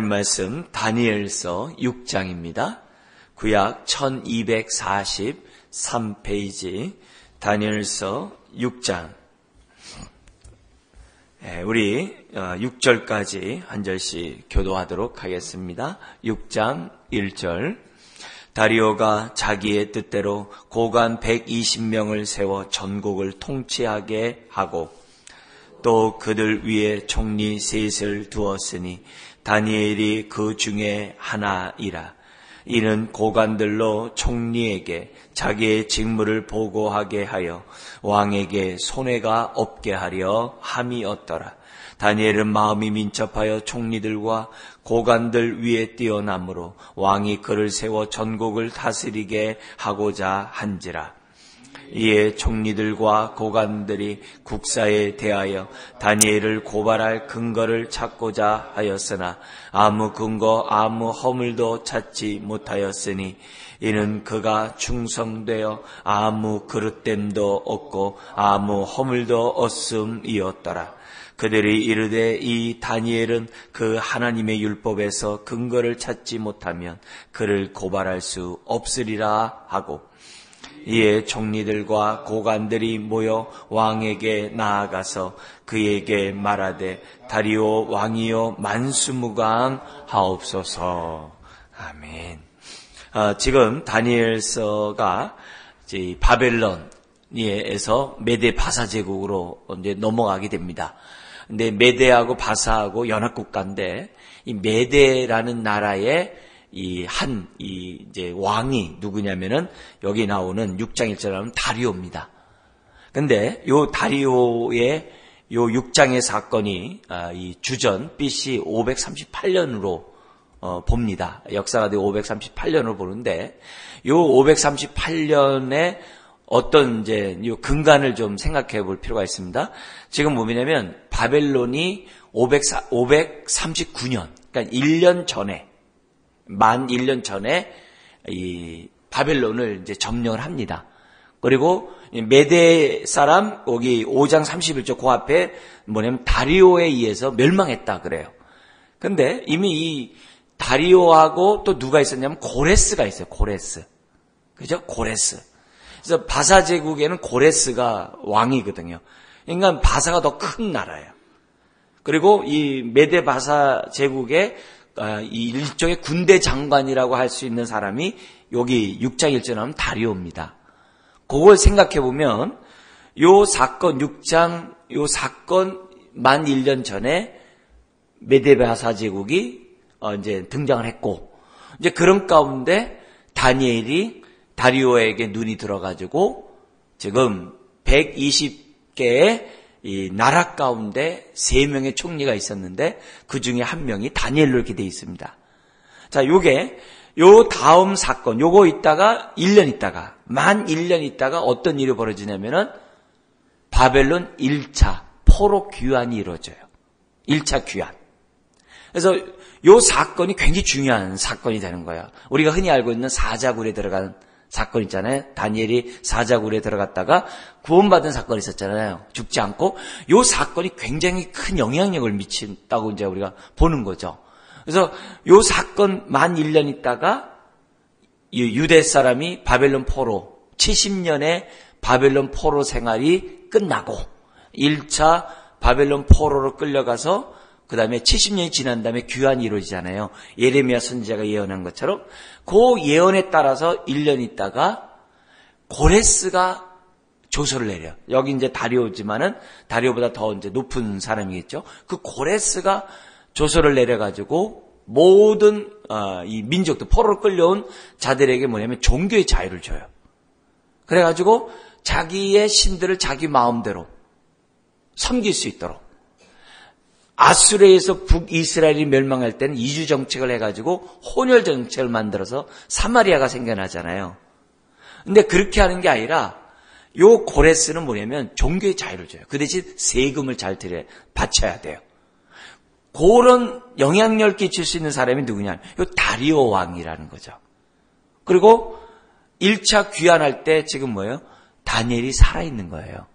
말씀 다니엘서 6장입니다. 구약 1243페이지 다니엘서 6장. 우리 6절까지 한 절씩 교도하도록 하겠습니다. 6장 1절. 다리오가 자기의 뜻대로 고관 120명을 세워 전국을 통치하게 하고 또 그들 위에 총리 셋을 두었으니 다니엘이 그 중에 하나이라. 이는 고관들로 총리에게 자기의 직무를 보고하게 하여 왕에게 손해가 없게 하려 함이었더라. 다니엘은 마음이 민첩하여 총리들과 고관들 위에 뛰어남으로 왕이 그를 세워 전국을 다스리게 하고자 한지라. 이에 총리들과 고관들이 국사에 대하여 다니엘을 고발할 근거를 찾고자 하였으나 아무 근거 아무 허물도 찾지 못하였으니 이는 그가 충성되어 아무 그릇됨도 없고 아무 허물도 없음이었더라. 그들이 이르되 이 다니엘은 그 하나님의 율법에서 근거를 찾지 못하면 그를 고발할 수 없으리라 하고, 이에 총리들과 고관들이 모여 왕에게 나아가서 그에게 말하되 다리오 왕이여 만수무강하옵소서. 아멘. 지금 다니엘서가 바벨론에서 메데 바사 제국으로 이제 넘어가게 됩니다. 근데 메데하고 바사하고 연합국가인데 이 메데라는 나라의 이제 왕이 누구냐면은 여기 나오는 6장 1절에 나오는 다리오입니다. 근데 요 다리오의 요 6장의 사건이 이 주전 BC 538년으로 봅니다. 역사가 538년으로 보는데 요 538년에 어떤 이제 요 근간을 좀 생각해 볼 필요가 있습니다. 지금 뭐냐면 바벨론이 539년, 그러니까 1년 전에 만 1년 전에 이 바벨론을 이제 점령을 합니다. 그리고 메데 사람 여기 5장 31절 그 앞에 뭐냐면 다리오에 의해서 멸망했다 그래요. 근데 이미 이 다리오하고 또 누가 있었냐면 고레스가 있어요. 고레스. 그죠? 고레스. 그래서 바사 제국에는 고레스가 왕이거든요. 그러니까 바사가 더 큰 나라예요. 그리고 이 메데 바사 제국의 이 일종의 군대 장관이라고 할 수 있는 사람이 여기 6장 1절에 나오는 다리오입니다. 그걸 생각해 보면 요 사건 6장 요 사건 만 1년 전에 메데 바사 제국이 이제 등장을 했고, 이제 그런 가운데 다니엘이 다리오에게 눈이 들어가지고 지금 120개의 이 나라 가운데 3명의 총리가 있었는데 그 중에 한 명이 다니엘로 이렇게 돼 있습니다. 자, 요게 요 다음 사건 요거 있다가 1년 있다가 만 1년 있다가 어떤 일이 벌어지냐면은 바벨론 1차 포로 귀환이 이루어져요. 1차 귀환. 그래서 요 사건이 굉장히 중요한 사건이 되는 거예요. 우리가 흔히 알고 있는 사자굴에 들어간 사건 있잖아요. 다니엘이 사자굴에 들어갔다가 구원받은 사건이 있었잖아요. 죽지 않고. 요 사건이 굉장히 큰 영향력을 미친다고 이제 우리가 보는 거죠. 그래서 요 사건 만 1년 있다가 유대 사람이 바벨론 포로 70년의 바벨론 포로 생활이 끝나고 1차 바벨론 포로로 끌려가서 그 다음에 70년이 지난 다음에 귀환이 이루어지잖아요. 예레미야 선지자가 예언한 것처럼 그 예언에 따라서 1년 있다가 고레스가 조서를 내려. 여기 이제 다리오지만은 다리오보다 더 이제 높은 사람이겠죠. 그 고레스가 조서를 내려가지고 모든 이 민족들 포로로 끌려온 자들에게 뭐냐면 종교의 자유를 줘요. 그래가지고 자기의 신들을 자기 마음대로 섬길 수 있도록. 아수르에서 북이스라엘이 멸망할 때는 이주 정책을 해가지고 혼혈 정책을 만들어서 사마리아가 생겨나잖아요. 근데 그렇게 하는 게 아니라 요 고레스는 뭐냐면 종교의 자유를 줘요. 그 대신 세금을 잘 바쳐야 돼요. 그런 영향력을 끼칠 수 있는 사람이 누구냐? 요 다리오 왕이라는 거죠. 그리고 1차 귀환할 때 지금 뭐예요? 다니엘이 살아있는 거예요.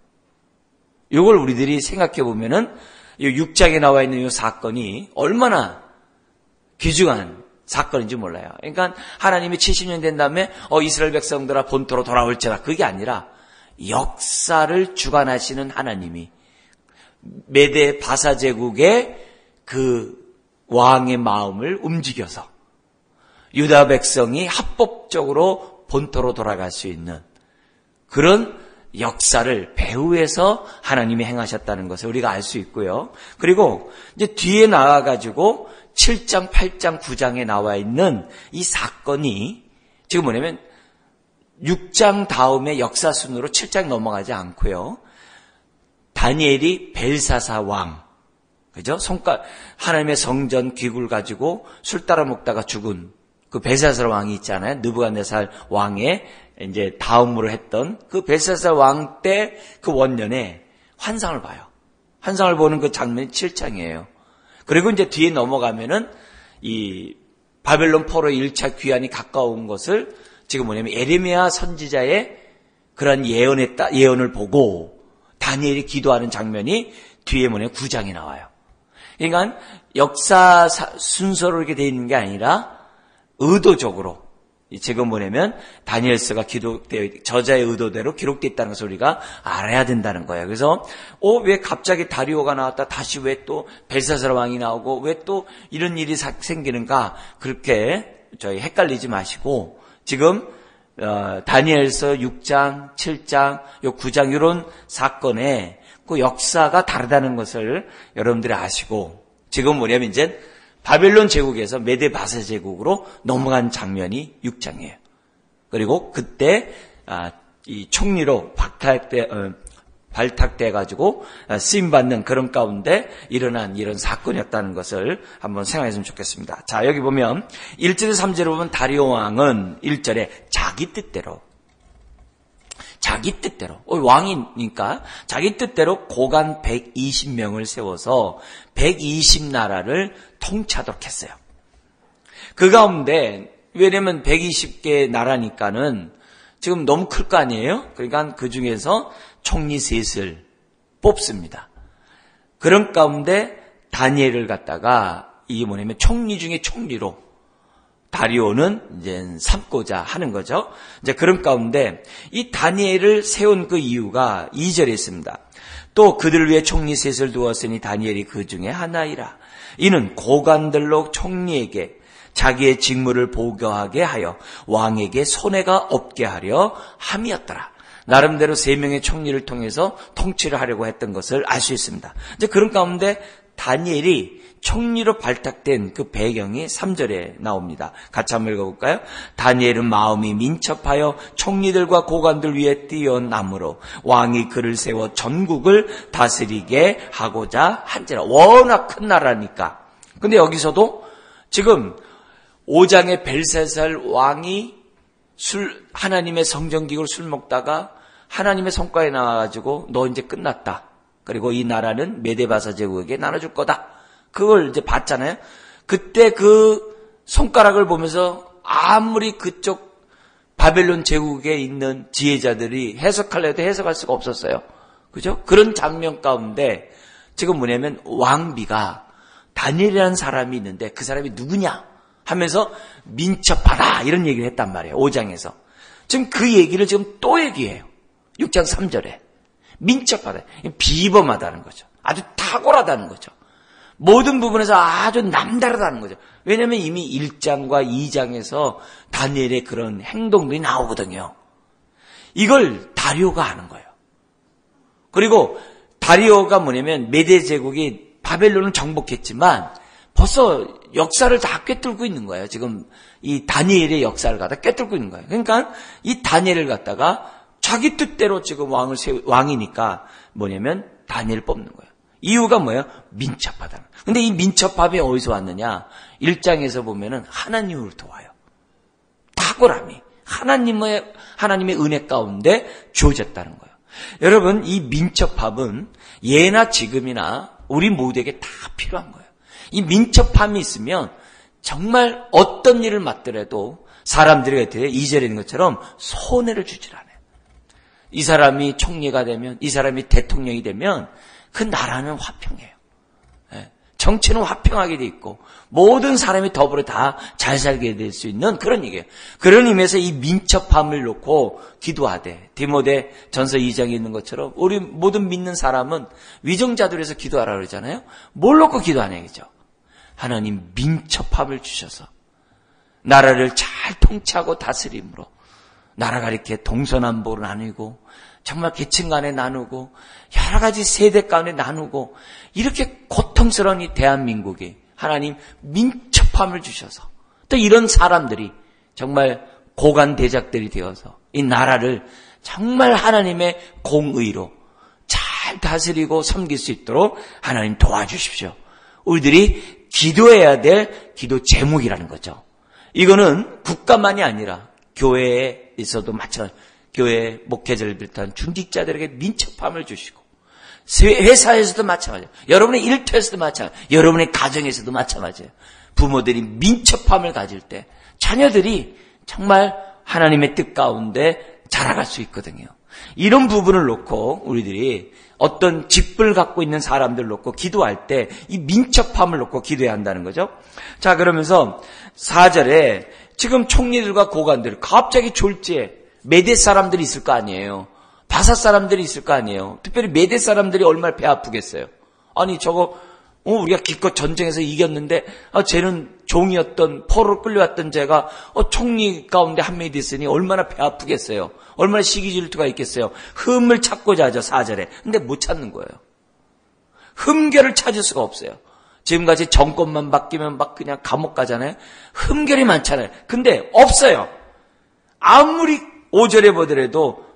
요걸 우리들이 생각해 보면은 이 6장에 나와 있는 이 사건이 얼마나 귀중한 사건인지 몰라요. 그러니까 하나님이 70년 된 다음에 이스라엘 백성들아 본토로 돌아올지라, 그게 아니라 역사를 주관하시는 하나님이 메대 바사 제국의 그 왕의 마음을 움직여서 유다 백성이 합법적으로 본토로 돌아갈 수 있는 그런 역사를 배후에서 하나님이 행하셨다는 것을 우리가 알 수 있고요. 그리고 이제 뒤에 나와가지고 7장, 8장, 9장에 나와 있는 이 사건이 지금 뭐냐면 6장 다음에 역사 순으로 7장 넘어가지 않고요. 다니엘이 벨사사 왕, 그죠? 하나님의 성전 기구를 가지고 술 따라 먹다가 죽은 그 벨사살 왕이 있잖아요. 느부갓네살 왕의 이제 다음으로 했던 그 벨사살 왕 때 그 원년에 환상을 봐요. 환상을 보는 그 장면이 7장이에요. 그리고 이제 뒤에 넘어가면은 이 바벨론 포로 1차 귀환이 가까운 것을 지금 뭐냐면 에레미야 선지자의 그런 예언을 보고 다니엘이 기도하는 장면이 뒤에 뭐냐면 9장에 나와요. 그러니까 역사 순서로 이렇게 되어 있는 게 아니라 의도적으로 지금 뭐냐면 다니엘서가 저자의 의도대로 기록되어 있다는 것을 우리가 알아야 된다는 거예요. 그래서 왜 갑자기 다리오가 나왔다, 다시 왜 또 벨사살 왕이 나오고 왜 또 이런 일이 생기는가, 그렇게 저희 헷갈리지 마시고 지금 다니엘서 6장, 7장, 9장 이런 사건의 그 역사가 다르다는 것을 여러분들이 아시고 지금 뭐냐면 이제 바벨론 제국에서 메데 바사 제국으로 넘어간 장면이 6장이에요. 그리고 그때 이 총리로 발탁돼 가지고 쓰임 받는 그런 가운데 일어난 이런 사건이었다는 것을 한번 생각했으면 좋겠습니다. 자, 여기 보면 1절에서 3절에 보면 다리오 왕은 1절에 자기 뜻대로 왕이니까 자기 뜻대로 고관 120명을 세워서 120나라를 통치하도록 했어요. 그 가운데 왜냐면 120개 나라니까는 지금 너무 클 거 아니에요? 그러니까 그 중에서 총리 셋을 뽑습니다. 그런 가운데 다니엘을 갖다가 이게 뭐냐면 총리 중에 총리로 다리오는 이제 삼고자 하는 거죠. 이제 그런 가운데 이 다니엘을 세운 그 이유가 2절에 있습니다. 또 그들 위해 총리 셋을 두었으니 다니엘이 그 중에 하나이라. 이는 고관들로 총리에게 자기의 직무를 보고하게 하여 왕에게 손해가 없게 하려 함이었더라. 나름대로 3명의 총리를 통해서 통치를 하려고 했던 것을 알 수 있습니다. 이제 그런 가운데 다니엘이 총리로 발탁된 그 배경이 3절에 나옵니다. 같이 한번 읽어볼까요? 다니엘은 마음이 민첩하여 총리들과 고관들 위에 뛰어남으로 왕이 그를 세워 전국을 다스리게 하고자 한지라. 워낙 큰 나라니까. 근데 여기서도 지금 5장의 벨사살 왕이 하나님의 성전기구를 술 먹다가 하나님의 성과에 나와가지고 너 이제 끝났다. 그리고 이 나라는 메데바사 제국에게 나눠줄 거다. 그걸 이제 봤잖아요. 그때 그 손가락을 보면서 아무리 그쪽 바벨론 제국에 있는 지혜자들이 해석하려 해도 해석할 수가 없었어요. 그죠? 그런 장면 가운데 지금 뭐냐면 왕비가 다니엘이라는 사람이 있는데 그 사람이 누구냐 하면서 민첩하다 이런 얘기를 했단 말이에요. 5장에서. 지금 그 얘기를 지금 또 얘기해요. 6장 3절에. 민첩하다. 비범하다는 거죠. 아주 탁월하다는 거죠. 모든 부분에서 아주 남다르다는 거죠. 왜냐하면 이미 1장과 2장에서 다니엘의 그런 행동들이 나오거든요. 이걸 다리오가 아는 거예요. 그리고 다리오가 뭐냐면 메데 제국이 바벨론을 정복했지만 벌써 역사를 다 꿰뚫고 있는 거예요. 지금 이 다니엘의 역사를 갖다 꿰뚫고 있는 거예요. 그러니까 이 다니엘을 갖다가 자기 뜻대로 지금 왕이니까 뭐냐면 다니엘을 뽑는 거예요. 이유가 뭐예요? 민첩하다는 거예요. 근데 이 민첩함이 어디서 왔느냐? 1장에서 보면은 하나님을 도와요. 탁월함이 하나님의 은혜 가운데 주어졌다는 거예요. 여러분, 이 민첩함은 예나 지금이나 우리 모두에게 다 필요한 거예요. 이 민첩함이 있으면 정말 어떤 일을 맡더라도 사람들이 어떻게 2절에 있는 것처럼 손해를 주질 않아요. 이 사람이 총리가 되면, 이 사람이 대통령이 되면 그 나라는 화평해요. 정치는 화평하게 돼 있고 모든 사람이 더불어 다 잘 살게 될 수 있는 그런 얘기예요. 그런 의미에서 이 민첩함을 놓고 기도하되 디모데 전서 2장에 있는 것처럼 우리 모든 믿는 사람은 위정자들에서 기도하라 그러잖아요. 뭘 놓고 기도하냐 이죠. 하나님 민첩함을 주셔서 나라를 잘 통치하고 다스림으로 나라가 이렇게 동서남북으로 나누고 정말 계층 간에 나누고 여러 가지 세대 간에 나누고 이렇게 고통스러운 이 대한민국에 하나님 민첩함을 주셔서 또 이런 사람들이 정말 고관 대작들이 되어서 이 나라를 정말 하나님의 공의로 잘 다스리고 섬길 수 있도록 하나님 도와주십시오. 우리들이 기도해야 될 기도 제목이라는 거죠. 이거는 국가만이 아니라 교회에 있어도 마찬가지. 교회 목회자를 비롯한 중직자들에게 민첩함을 주시고 회사에서도 마찬가지예요. 여러분의 일터에서도 마찬가지예요. 여러분의 가정에서도 마찬가지예요. 부모들이 민첩함을 가질 때 자녀들이 정말 하나님의 뜻 가운데 자라갈 수 있거든요. 이런 부분을 놓고 우리들이 어떤 직분을 갖고 있는 사람들을 놓고 기도할 때 이 민첩함을 놓고 기도해야 한다는 거죠. 자, 그러면서 4절에 지금 총리들과 고관들 갑자기 졸지에 메대 사람들이 있을 거 아니에요. 바사 사람들이 있을 거 아니에요. 특별히 메대 사람들이 얼마나 배 아프겠어요. 아니 저거 우리가 기껏 전쟁에서 이겼는데 쟤는 종이었던 포로로 끌려왔던 쟤가 총리 가운데 한 명이 됐으니 얼마나 배 아프겠어요. 얼마나 시기질투가 있겠어요. 흠을 찾고자 하죠. 4절에. 근데 못 찾는 거예요. 흠결을 찾을 수가 없어요. 지금같이 정권만 바뀌면 막 그냥 감옥 가잖아요. 흠결이 많잖아요. 근데 없어요. 아무리 5절에 보더라도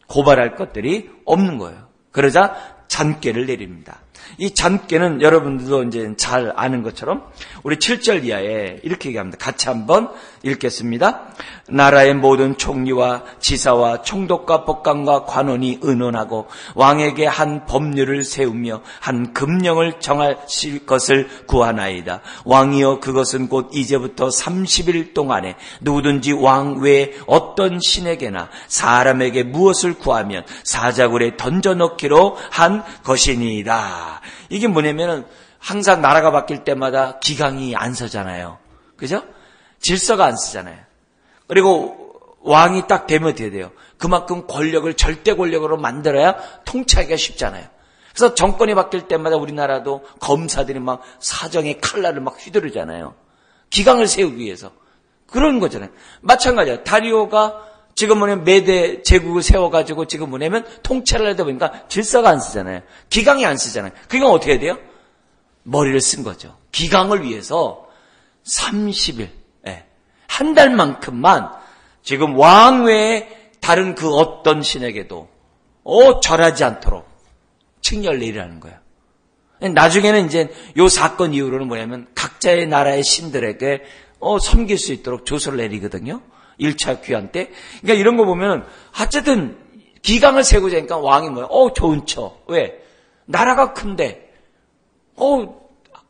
고발할 것들이 없는 거예요. 그러자 잔꾀를 내립니다. 이 잔꾀는 여러분들도 이제 잘 아는 것처럼 우리 7절 이하에 이렇게 얘기합니다. 같이 한번 읽겠습니다. 나라의 모든 총리와 지사와 총독과 법관과 관원이 의논하고 왕에게 한 법률을 세우며 한 금령을 정하실 것을 구하나이다. 왕이여 그것은 곧 이제부터 30일 동안에 누구든지 왕 외에 어떤 신에게나 사람에게 무엇을 구하면 사자굴에 던져넣기로 한 것이니이다. 이게 뭐냐면은 항상 나라가 바뀔 때마다 기강이 안 서잖아요. 그죠? 질서가 안 쓰잖아요. 그리고 왕이 딱 되면 어떻게 돼요? 그만큼 권력을 절대 권력으로 만들어야 통치하기가 쉽잖아요. 그래서 정권이 바뀔 때마다 우리나라도 검사들이 막 사정의 칼날을 막 휘두르잖아요. 기강을 세우기 위해서. 그런 거잖아요. 마찬가지예요. 다리오가 지금 뭐냐면 메대 제국을 세워가지고 지금 뭐냐면 통치를 하다 보니까 질서가 안 쓰잖아요. 기강이 안 쓰잖아요. 그러니까 어떻게 해야 돼요? 머리를 쓴 거죠. 기강을 위해서 30일, 한 달만큼만 지금 왕 외에 다른 그 어떤 신에게도 절하지 않도록 칙령을 내리라는 거예요. 나중에는 이제 요 사건 이후로는 뭐냐면 각자의 나라의 신들에게 섬길 수 있도록 조서를 내리거든요. 1차 귀환 때. 그러니까 이런 거 보면 어쨌든 기강을 세우자 하니까 왕이 뭐야? 좋은 척. 왜? 나라가 큰데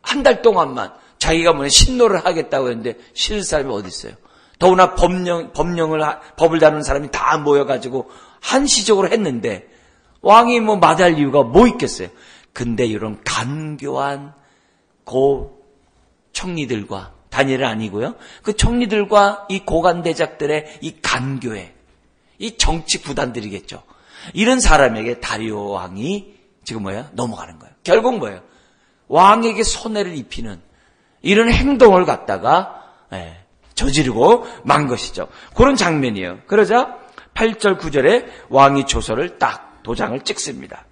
한 달 동안만 자기가 뭐냐 신노를 하겠다고 했는데 실을 사람이 어디 있어요? 더구나 법을 다루는 사람이 다 모여가지고 한시적으로 했는데 왕이 마다할 이유가 뭐 있겠어요? 근데 이런 간교한 고 총리들과 다니엘은 아니고요. 그 총리들과 이 고관대작들의 이 간교회, 이 정치 구단들이겠죠. 이런 사람에게 다리오 왕이 지금 넘어가는 거예요. 결국 뭐예요? 왕에게 손해를 입히는 이런 행동을 갖다가 저지르고 만 것이죠. 그런 장면이에요. 그러자 8절 9절에 왕이 조서를 딱 도장을 찍습니다.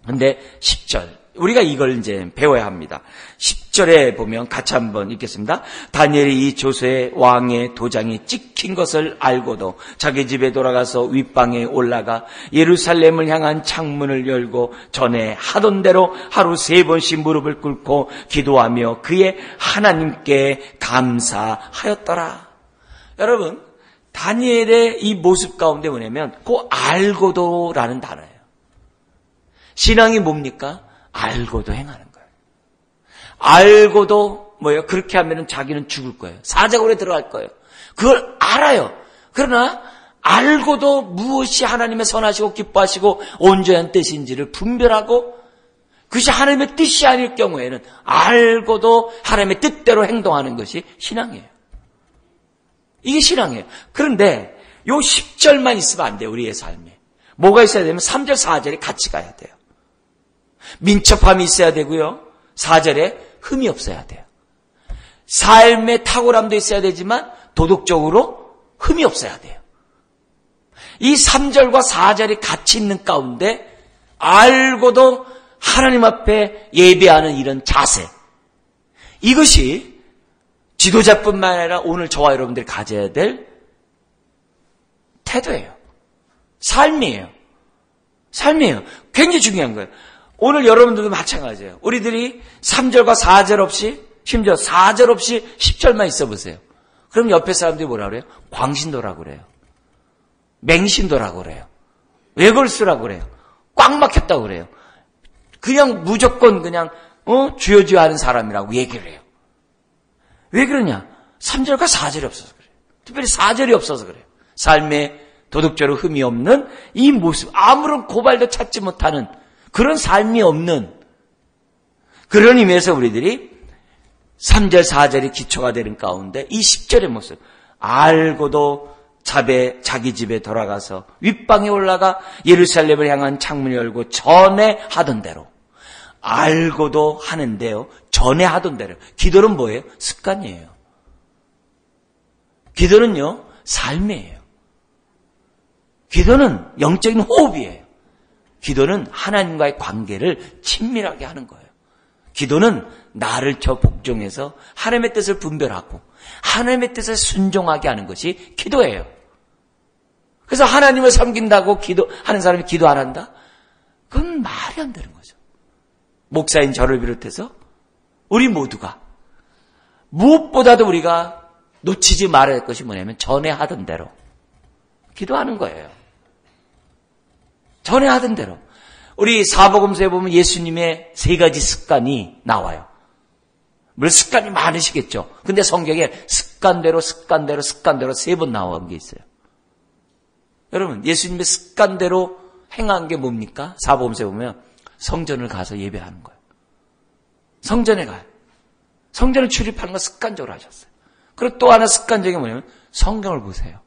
근데 10절 우리가 이걸 이제 배워야 합니다. 10절에 보면 같이 한번 읽겠습니다. 다니엘이 이 조서에 왕의 도장이 찍힌 것을 알고도 자기 집에 돌아가서 윗방에 올라가 예루살렘을 향한 창문을 열고 전에 하던 대로 하루 3번씩 무릎을 꿇고 기도하며 그의 하나님께 감사하였더라. 여러분, 다니엘의 이 모습 가운데 뭐냐면 그 알고도라는 단어예요. 신앙이 뭡니까? 알고도 행하는 거예요. 알고도 그렇게 하면 자기는 죽을 거예요. 사자굴에 들어갈 거예요. 그걸 알아요. 그러나 알고도 무엇이 하나님의 선하시고 기뻐하시고 온전한 뜻인지를 분별하고 그것이 하나님의 뜻이 아닐 경우에는 알고도 하나님의 뜻대로 행동하는 것이 신앙이에요. 이게 신앙이에요. 그런데 요 10절만 있으면 안 돼요. 우리의 삶에. 뭐가 있어야 되면 3절, 4절이 같이 가야 돼요. 민첩함이 있어야 되고요. 4절에 흠이 없어야 돼요. 삶의 탁월함도 있어야 되지만 도덕적으로 흠이 없어야 돼요. 이 3절과 4절이 같이 있는 가운데 알고도 하나님 앞에 예배하는 이런 자세, 이것이 지도자뿐만 아니라 오늘 저와 여러분들이 가져야 될 태도예요. 삶이에요. 삶이에요. 굉장히 중요한 거예요. 오늘 여러분들도 마찬가지예요. 우리들이 3절과 4절 없이, 심지어 4절 없이 10절만 있어 보세요. 그럼 옆에 사람들이 뭐라 그래요? 광신도라고 그래요. 맹신도라고 그래요. 외골수라고 그래요. 꽉 막혔다고 그래요. 그냥 무조건 그냥 주여주여 하는 사람이라고 얘기를 해요. 왜 그러냐? 3절과 4절이 없어서 그래요. 특별히 4절이 없어서 그래요. 삶에 도덕적으로 흠이 없는 이 모습, 아무런 고발도 찾지 못하는 그런 삶이 없는, 그런 의미에서 우리들이 3절, 4절이 기초가 되는 가운데 이 10절의 모습, 알고도 자기 집에 돌아가서 윗방에 올라가 예루살렘을 향한 창문을 열고 전에 하던 대로, 알고도 하는데요, 전에 하던 대로. 기도는 뭐예요? 습관이에요. 기도는요, 삶이에요. 기도는 영적인 호흡이에요. 기도는 하나님과의 관계를 친밀하게 하는 거예요. 기도는 나를 저 복종해서 하나님의 뜻을 분별하고 하나님의 뜻을 순종하게 하는 것이 기도예요. 그래서 하나님을 섬긴다고 기도하는 사람이 기도 안 한다? 그건 말이 안 되는 거죠. 목사인 저를 비롯해서 우리 모두가 무엇보다도 우리가 놓치지 말아야 할 것이 뭐냐면 전에 하던 대로 기도하는 거예요. 전에 하던 대로. 우리 사복음서에 보면 예수님의 3가지 습관이 나와요. 물론 습관이 많으시겠죠. 근데 성경에 습관대로 3번 나온 게 있어요. 여러분, 예수님의 습관대로 행한 게 뭡니까? 사복음서에 보면 성전을 가서 예배하는 거예요. 성전에 가요. 성전을 출입하는 건 습관적으로 하셨어요. 그리고 또 하나 습관적인 게 뭐냐면 성경을 보세요.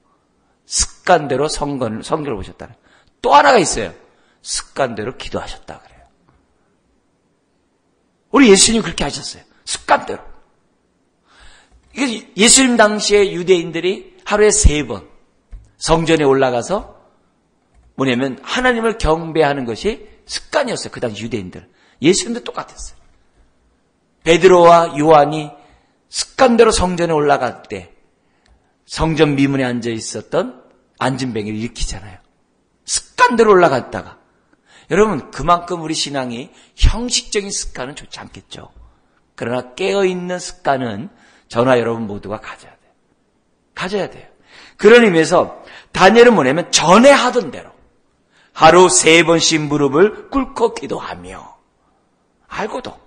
습관대로 성경을 보셨다는. 또 하나가 있어요. 습관대로 기도하셨다 그래요. 우리 예수님이 그렇게 하셨어요. 습관대로. 예수님 당시에 유대인들이 하루에 3번 성전에 올라가서 뭐냐면 하나님을 경배하는 것이 습관이었어요. 그 당시 유대인들. 예수님도 똑같았어요. 베드로와 요한이 습관대로 성전에 올라갈 때 성전 미문에 앉아 있었던 안진뱅이를 일으키잖아요. 습관대로 올라갔다가. 여러분, 그만큼 우리 신앙이 형식적인 습관은 좋지 않겠죠. 그러나 깨어있는 습관은 저나 여러분 모두가 가져야 돼요. 가져야 돼요. 그런 의미에서 다니엘은 뭐냐면 전에 하던 대로 하루 3번씩 무릎을 꿇고 기도하며, 알고도.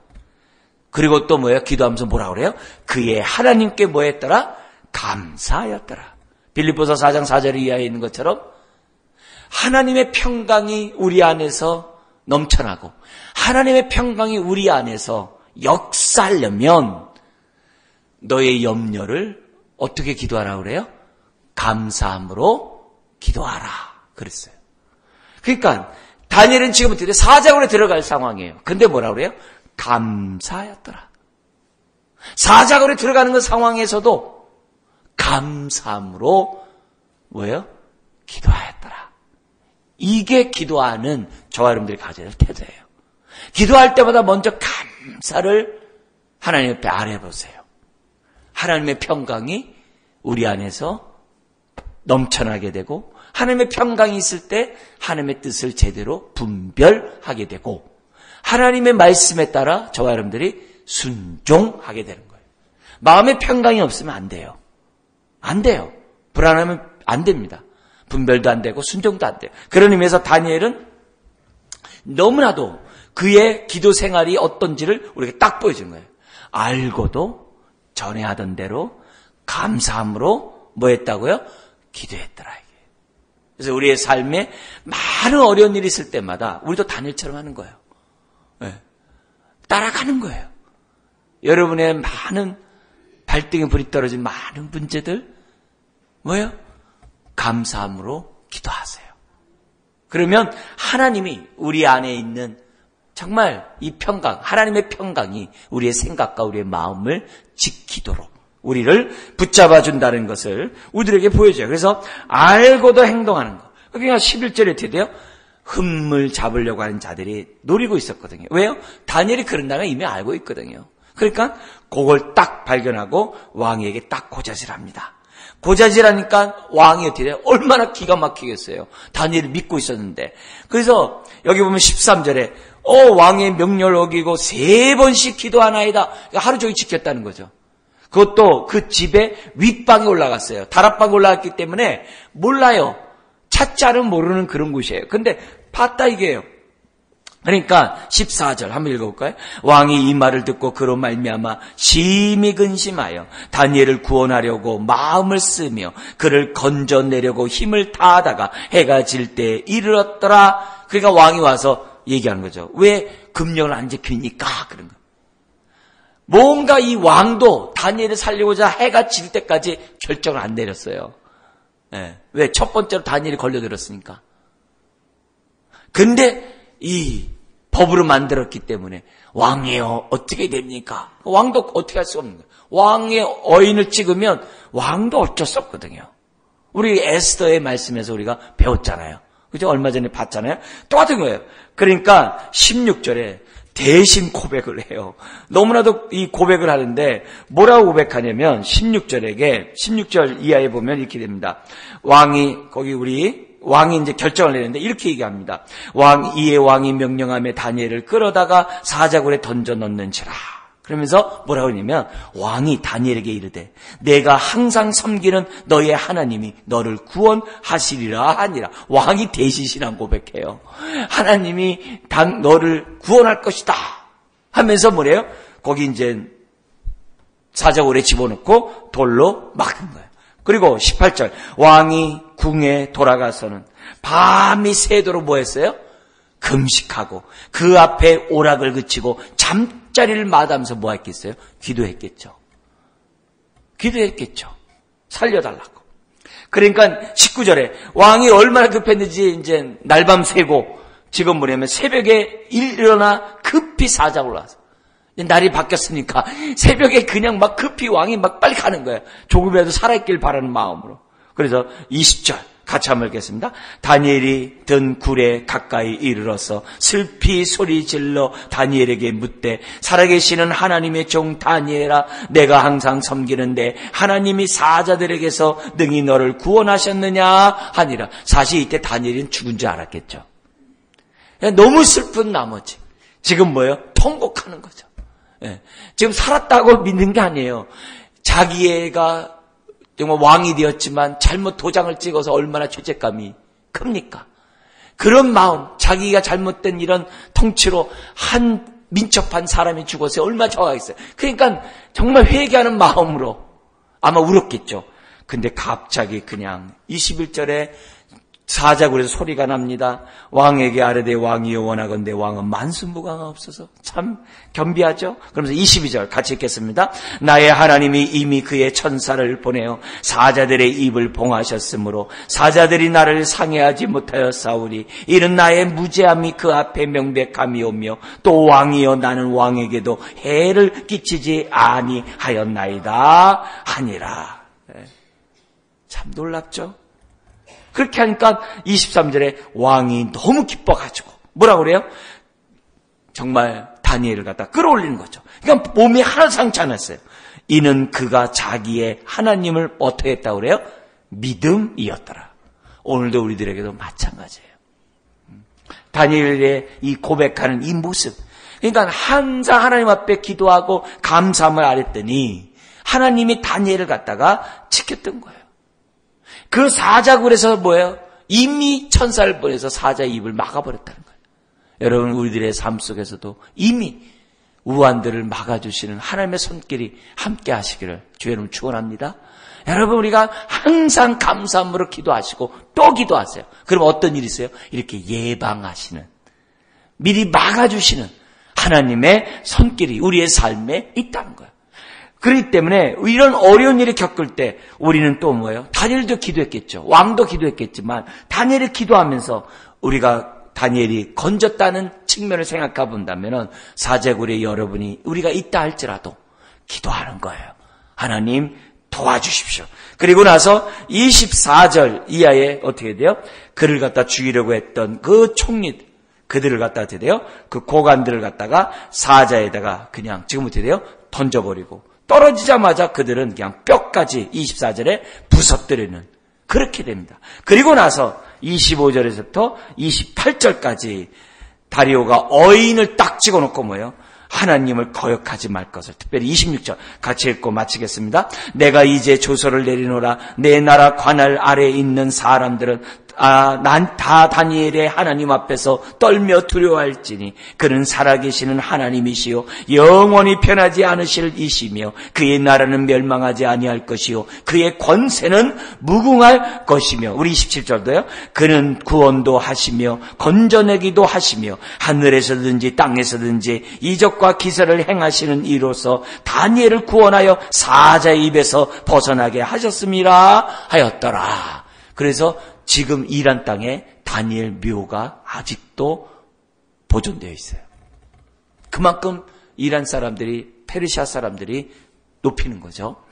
그리고 또 뭐예요? 기도하면서 뭐라 그래요? 그의 하나님께 뭐 했더라? 감사하였더라. 빌립보서 4장 4절 이하에 있는 것처럼 하나님의 평강이 우리 안에서 넘쳐나고 하나님의 평강이 우리 안에서 역사하려면 너의 염려를 어떻게 기도하라 그래요? 감사함으로 기도하라 그랬어요. 그러니까 다니엘은 지금부터 사자굴에 들어갈 상황이에요. 근데 뭐라 그래요? 감사하였더라. 사자굴에 들어가는 그 상황에서도 감사함으로 뭐예요? 기도하였더라. 이게 기도하는 저와 여러분들이 가져야 할 태도예요. 기도할 때마다 먼저 감사를 하나님 앞에 아뢰보세요. 하나님의 평강이 우리 안에서 넘쳐나게 되고 하나님의 평강이 있을 때 하나님의 뜻을 제대로 분별하게 되고 하나님의 말씀에 따라 저와 여러분들이 순종하게 되는 거예요. 마음의 평강이 없으면 안 돼요. 안 돼요. 불안하면 안 됩니다. 분별도 안 되고 순종도 안 돼요. 그런 의미에서 다니엘은 너무나도 그의 기도 생활이 어떤지를 우리가 딱 보여준 거예요. 알고도 전에 하던 대로 감사함으로 뭐 했다고요? 기도했더라. 이게. 그래서 우리의 삶에 많은 어려운 일이 있을 때마다 우리도 다니엘처럼 하는 거예요. 네. 따라가는 거예요. 여러분의 많은 발등에 불이 떨어진 많은 문제들 뭐예요? 감사함으로 기도하세요. 그러면 하나님이 우리 안에 있는 정말 이 평강, 하나님의 평강이 우리의 생각과 우리의 마음을 지키도록 우리를 붙잡아 준다는 것을 우리들에게 보여줘요. 그래서 알고도 행동하는 거. 그러니까 11절에 어떻게 돼요? 흠을 잡으려고 하는 자들이 노리고 있었거든요. 왜요? 다니엘이 그런다는 걸 이미 알고 있거든요. 그러니까 그걸 딱 발견하고 왕에게 딱 고자질합니다. 고자질하니까 왕이 어떻게 돼요? 얼마나 기가 막히겠어요. 다니엘을 믿고 있었는데. 그래서 여기 보면 13절에 왕의 명령을 어기고 3번씩 기도하나이다. 하루 종일 지켰다는 거죠. 그것도 그 집에 윗방에 올라갔어요. 다락방에 올라갔기 때문에 몰라요. 찾지 않으면 모르는 그런 곳이에요. 근데 봤다 이게요. 그러니까 14절 한번 읽어볼까요? 왕이 이 말을 듣고 그로 말미암아 심히 근심하여 다니엘을 구원하려고 마음을 쓰며 그를 건져내려고 힘을 다하다가 해가 질 때에 이르렀더라. 그러니까 왕이 와서 얘기하는 거죠. 왜 금령을 안 지키니까 그런 거. 뭔가 이 왕도 다니엘을 살리고자 해가 질 때까지 결정을 안 내렸어요. 네. 왜? 첫 번째로 다니엘이 걸려들었으니까. 근데 이 법으로 만들었기 때문에 왕이요 어떻게 됩니까? 왕도 어떻게 할 수 없는 거예요. 왕의 어인을 찍으면 왕도 어쩔 수 없거든요. 우리 에스더의 말씀에서 우리가 배웠잖아요. 그죠? 얼마 전에 봤잖아요. 똑같은 거예요. 그러니까 16절에 대신 고백을 해요. 너무나도 이 고백을 하는데 뭐라고 고백하냐면 16절 이하에 보면 이렇게 됩니다. 왕이 이제 결정을 내렸는데 이렇게 얘기합니다. 이에 왕이 명령하며 다니엘을 끌어다가 사자굴에 던져 넣는지라. 그러면서 뭐라고 하냐면 왕이 다니엘에게 이르되 내가 항상 섬기는 너의 하나님이 너를 구원하시리라 하니라. 왕이 대신 신앙 고백해요. 하나님이 너를 구원할 것이다 하면서 뭐래요? 거기 이제 사자굴에 집어넣고 돌로 막은 거예요. 그리고 18절 왕이 궁에 돌아가서는 밤이 새도록 뭐 했어요? 금식하고 그 앞에 오락을 그치고 잠자리를 마다하면서 뭐 했겠어요? 기도했겠죠. 살려달라고. 그러니까 19절에 왕이 얼마나 급했는지 이제 날밤 새고 지금 뭐냐면 새벽에 일어나 급히 사자굴 올라와서 날이 바뀌었으니까 새벽에 그냥 막 급히 왕이 막 빨리 가는 거예요. 조금이라도 살아있길 바라는 마음으로. 그래서 20절 같이 한번 읽겠습니다. 다니엘이 든 굴에 가까이 이르러서 슬피 소리 질러 다니엘에게 묻되 살아계시는 하나님의 종 다니엘아 내가 항상 섬기는데 하나님이 사자들에게서 능히 너를 구원하셨느냐 하니라. 사실 이때 다니엘은 죽은 줄 알았겠죠. 너무 슬픈 나머지 지금 뭐예요? 통곡하는 거죠. 지금 살았다고 믿는 게 아니에요. 자기 애가 정말 왕이 되었지만 잘못 도장을 찍어서 얼마나 죄책감이 큽니까? 그런 마음, 자기가 잘못된 이런 통치로 한 민첩한 사람이 죽어서 얼마나 좋아하겠어요. 그러니까 정말 회개하는 마음으로 아마 울었겠죠. 근데 갑자기 그냥 21절에 사자굴에서 소리가 납니다. 왕에게 아뢰되 왕이여 원하건대 왕은 만순무강하 없어서 참 겸비하죠. 그러면서 22절 같이 읽겠습니다. 나의 하나님이 이미 그의 천사를 보내어 사자들의 입을 봉하셨으므로 사자들이 나를 상해하지 못하였사오니 이는 나의 무죄함이 그 앞에 명백함이오며 또 왕이여 나는 왕에게도 해를 끼치지 아니하였나이다 하니라. 참 놀랍죠. 그렇게 하니까 23절에 왕이 너무 기뻐가지고 뭐라고 그래요? 정말 다니엘을 갖다 끌어올리는 거죠. 그러니까 몸이 하나 상치 않았어요. 이는 그가 자기의 하나님을 어떻게 했다고 그래요? 믿음이었더라. 오늘도 우리들에게도 마찬가지예요. 다니엘의 이 고백하는 이 모습. 그러니까 항상 하나님 앞에 기도하고 감사함을 아랬더니 하나님이 다니엘을 갖다가 지켰던 거예요. 그 사자굴에서 뭐예요? 이미 천사를 보내서 사자의 입을 막아버렸다는 거예요. 여러분 우리들의 삶 속에서도 이미 우환들을 막아주시는 하나님의 손길이 함께 하시기를 주의 이름으로 축원합니다. 여러분 우리가 항상 감사함으로 기도하시고 또 기도하세요. 그럼 어떤 일이 있어요? 이렇게 예방하시는, 미리 막아주시는 하나님의 손길이 우리의 삶에 있다는 거예요. 그렇기 때문에 이런 어려운 일을 겪을 때 우리는 또 뭐예요? 다니엘도 기도했겠죠. 왕도 기도했겠지만 다니엘이 기도하면서 우리가 다니엘이 건졌다는 측면을 생각해 본다면 사제굴의 여러분이 우리가 있다 할지라도 기도하는 거예요. 하나님 도와주십시오. 그리고 나서 24절 이하에 어떻게 돼요? 그를 갖다 죽이려고 했던 그 총리 그들을 갖다 어떻게 돼요? 그 고관들을 갖다가 사자에다가 그냥 지금 어떻게 돼요? 던져버리고 떨어지자마자 그들은 그냥 뼈까지 24절에 부서뜨리는 그렇게 됩니다. 그리고 나서 25절에서부터 28절까지 다리오가 어인을 딱 찍어놓고 뭐예요? 하나님을 거역하지 말 것을. 특별히 26절 같이 읽고 마치겠습니다. 내가 이제 조서를 내리노라. 내 나라 관할 아래에 있는 사람들은 난 다 다니엘의 하나님 앞에서 떨며 두려워할지니 그는 살아계시는 하나님이시요 영원히 변하지 않으실 이시며 그의 나라는 멸망하지 아니할 것이요 그의 권세는 무궁할 것이며 우리 27절도요. 그는 구원도 하시며 건져내기도 하시며 하늘에서든지 땅에서든지 이적과 기사를 행하시는 이로서 다니엘을 구원하여 사자의 입에서 벗어나게 하셨음이라 하였더라. 그래서 지금 이란 땅에 다니엘 묘가 아직도 보존되어 있어요. 그만큼 이란 사람들이 페르시아 사람들이 높이는 거죠.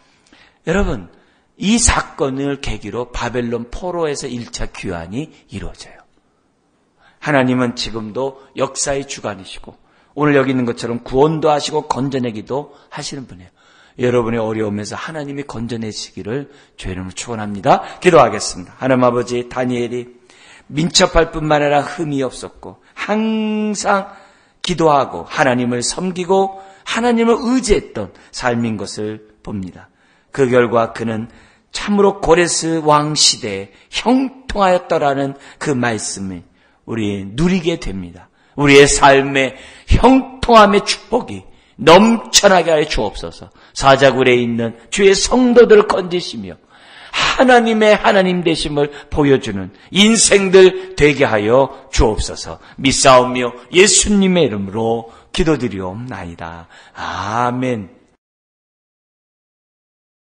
여러분 이 사건을 계기로 바벨론 포로에서 1차 귀환이 이루어져요. 하나님은 지금도 역사의 주관이시고 오늘 여기 있는 것처럼 구원도 하시고 건져내기도 하시는 분이에요. 여러분의 어려움에서 하나님이 건져내시기를 주의 이름으로 축원합니다. 기도하겠습니다. 하나님 아버지 다니엘이 민첩할 뿐만 아니라 흠이 없었고 항상 기도하고 하나님을 섬기고 하나님을 의지했던 삶인 것을 봅니다. 그 결과 그는 참으로 고레스 왕 시대에 형통하였더라는 그 말씀을 우리 누리게 됩니다. 우리의 삶의 형통함의 축복이 넘쳐나게 하여 주옵소서. 사자굴에 있는 주의 성도들을 건지시며 하나님의 하나님 되심을 보여주는 인생들 되게 하여 주옵소서. 믿사오며 예수님의 이름으로 기도드리옵나이다. 아멘.